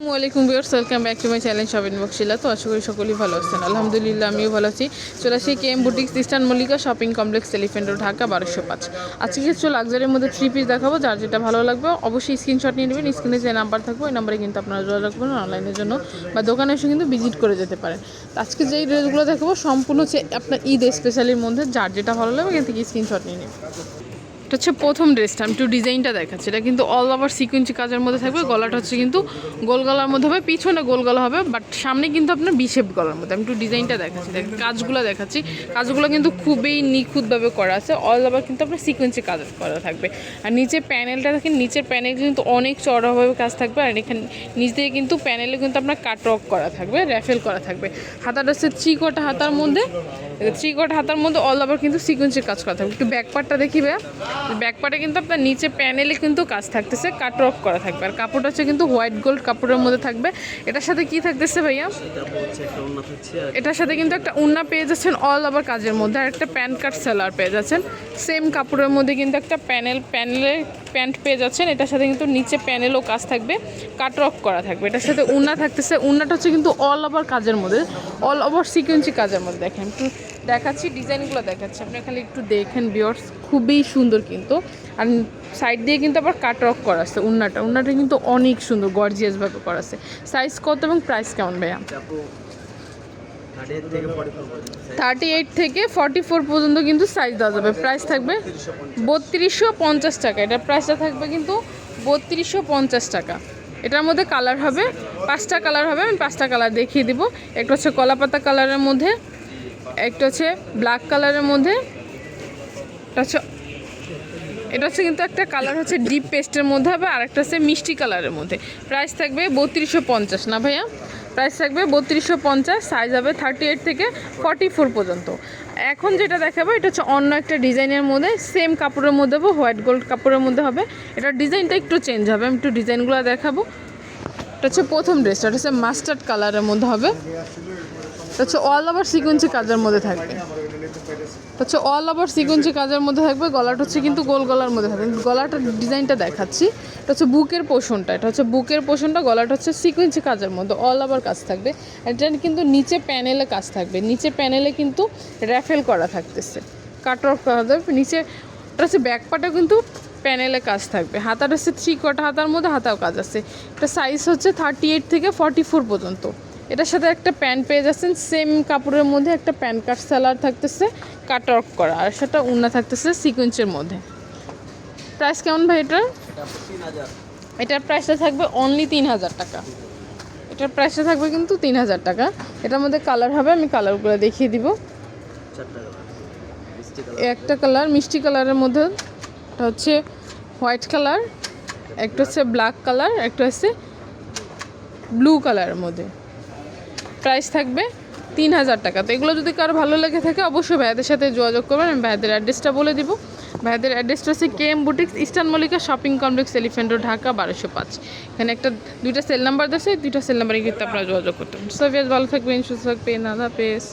ওয়ালাইকুম viewers, welcome back to my channel shopping বক্সিলা। তো আশা করি সকলেই ভালো আছেন। আলহামদুলিল্লাহ আমিও ভালো আছি। চলে আসি KM boutiques eastern Mallika shopping complex elephant road Dhaka 1205। আজকে কিছু লাক্সারির মধ্যে 3 পিস দেখাবো। যার যেটা ভালো লাগবে অবশ্যই স্ক্রিনশট নিয়ে নেবেন। স্ক্রিনে যে নাম্বার থাকবে ওই নাম্বারে কিন্তু আপনারা যোগাযোগ করবেন অনলাইনের জন্য, বা দোকানে এসে কিন্তু ভিজিট করে যেতে পারেন। আজকে যেই ড্রেসগুলো দেখাবো সম্পূর্ণ হচ্ছে আপনার ঈদ স্পেশালির মধ্যে। যার যেটা ভালো লাগবে এখান থেকে স্ক্রিনশট নিয়ে নেবেন। এটা হচ্ছে প্রথম ড্রেসটা, আমি একটু ডিজাইনটা দেখাচ্ছি। এটা কিন্তু অল ওভার সিকুয়েন্সি কাজের মধ্যে থাকবে। গলাটা হচ্ছে কিন্তু গোল গলার মধ্যে হবে, পিছনে গোল গলা হবে, বাট সামনে কিন্তু আপনার বিশেপ গলার মধ্যে। আমি একটু ডিজাইনটা দেখাচ্ছি, কাজগুলো দেখাচ্ছি। কাজগুলো কিন্তু খুবই নিখুঁতভাবে করা আছে। অল ওভার কিন্তু আপনার সিকুয়েন্সি কাজ করা থাকবে। আর নিচে প্যানেলটা দেখেন, নিচের প্যানেল কিন্তু অনেক চড়াভাবে কাজ থাকবে। আর এখানে নিচ দিয়ে কিন্তু প্যানেলে কিন্তু আপনার কাটওয়ার্ক করা থাকবে, র্যাফেল করা থাকবে। হাতাটা হচ্ছে চিকোটা হাতার মধ্যে, চিকোটা হাতার মধ্যে অল ওভার কিন্তু সিকুয়েন্সের কাজ করা থাকবে। একটু ব্যাক পার্টটা দেখিবে। ব্যাক পার্টে কিন্তু আপনার নিচে প্যানেলে কিন্তু কাজ থাকতেছে, কাটওয়ার্ক করা থাকবে। আর কাপড়টা হচ্ছে কিন্তু হোয়াইট গোল্ড কাপড়ের মধ্যে থাকবে। এটার সাথে কি থাকতেছে ভাইয়া? এটার সাথে কিন্তু একটা ওড়না পেয়ে যাচ্ছেন অল ওভার কাজের মধ্যে, আর একটা প্যান্ট কাট সেলার পেয়ে যাচ্ছেন। সেম কাপড়ের মধ্যে কিন্তু একটা প্যানেলের প্যান্ট পেয়ে যাচ্ছেন। এটার সাথে কিন্তু নিচে প্যানেলও কাজ থাকবে, কাটওয়ার্ক করা থাকবে। এটার সাথে ওড়না থাকতেছে। ওড়নাটা হচ্ছে কিন্তু অল ওভার কাজের মধ্যে, অল ওভার সিকুয়েন্সি কাজের মধ্যে। দেখেন একটু দেখাচ্ছি, ডিজাইনগুলো দেখাচ্ছি, আপনি খালি একটু দেখেন ভিউয়ার্স, খুবই সুন্দর কিন্তু। আর সাইড দিয়ে কিন্তু আবার কাটওয়ার্ক করা আছে। ওড়নাটা কিন্তু অনেক সুন্দর গর্জিয়াসভাবে করা আছে। সাইজ কত এবং প্রাইস কেমন ভাইয়া? 38 থেকে 44 পর্যন্ত কিন্তু সাইজ দেওয়া যাবে। প্রাইস থাকবে 3250 টাকা। এটার প্রাইসটা থাকবে কিন্তু 3250 টাকা। এটার মধ্যে কালার হবে 5টা কালার হবে। আমি 5টা কালার দেখিয়ে দিব। একটা হচ্ছে কলাপাতা কালারের মধ্যে, একটা হচ্ছে ব্ল্যাক কালারের মধ্যে, এটা হচ্ছে কিন্তু একটা কালার হচ্ছে ডিপ পেস্টের মধ্যে হবে, আর একটা হচ্ছে মিষ্টি কালারের মধ্যে। প্রাইস থাকবে 3250 না ভাইয়া? প্রাইস থাকবে 3250। সাইজ হবে 38 থেকে 44 পর্যন্ত। এখন যেটা দেখাবো এটা হচ্ছে অন্য একটা ডিজাইনের মধ্যে, সেম কাপড়ের মধ্যে হবে, হোয়াইট গোল্ড কাপড়ের মধ্যে হবে। এটার ডিজাইনটা একটু চেঞ্জ হবে। আমি একটু ডিজাইনগুলো দেখাবো। এটা হচ্ছে প্রথম ড্রেসটা, এটা হচ্ছে মাস্টার্ড কালারের মধ্যে হবে। এটা হচ্ছে অল ওভার সিকুয়েন্সি কাজের মধ্যে থাকবে। হচ্ছে অল ওভার সিকুয়েন্সি কাজের মধ্যে থাকবে। গলাটা হচ্ছে কিন্তু গোল গলার মধ্যে থাকবে। গলাটার ডিজাইনটা দেখাচ্ছি। এটা হচ্ছে বুকের পোর্শনটা, এটা হচ্ছে বুকের পোর্শনটা। গলাটা হচ্ছে সিকুয়েন্সি কাজের মধ্যে, অল ওভার কাজ থাকবে। এটা কিন্তু নিচে প্যানেলে কাজ থাকবে। নিচে প্যানেলে কিন্তু র্যাফেল করা থাকতেছে, কাটওয়ার্ক করা থাকবে নিচে। এটা হচ্ছে ব্যাক পার্টে কিন্তু প্যানেলে কাজ থাকবে। হাতাটা হচ্ছে 3/4 হাতার মধ্যে, হাতাও কাজ আছে। এটা সাইজ হচ্ছে 38 থেকে 44 পর্যন্ত। এটার সাথে একটা প্যান্ট পেয়ে যাচ্ছেন, সেম কাপড়ের মধ্যে একটা প্যান্ট কাট সেলার থাকতেছে, কাটওয়ার্ক করা, আর সেটা ওড়না থাকতেছে সিকোয়েন্সের মধ্যে। প্রাইস কেমন ভাই এটার? এটার প্রাইসটা থাকবে অনলি 3000 টাকা। এটার প্রাইসটা থাকবে কিন্তু 3000 টাকা। এটার মধ্যে কালার হবে, আমি কালারগুলো দেখিয়ে দিব। একটা কালার মিষ্টি কালারের মধ্যে, এটা হচ্ছে হোয়াইট কালার, একটা হচ্ছে ব্ল্যাক কালার, একটা হচ্ছে ব্লু কালারের মধ্যে। প্রাইস থাকবে 3000 টাকা। তো এগুলো যদি কারো ভালো লেগে থাকে অবশ্যই ভাইয়াদের সাথে যোগাযোগ করবেন। আমি ভাইয়াদের অ্যাড্রেসটা বলে দিব। ভাইয়াদের অ্যাড্রেসটা হচ্ছে KM boutiques eastern Mallika shopping complex elephant road Dhaka 1205। এখানে দুইটা সেল নাম্বার আছে, দুইটা সেল নাম্বারে কিন্তু আপনারা যোগাযোগ করতে পারেন। সো ভালো থাকবেন, সুস্থ থাকবেন, আল্লাহ হাফেজ।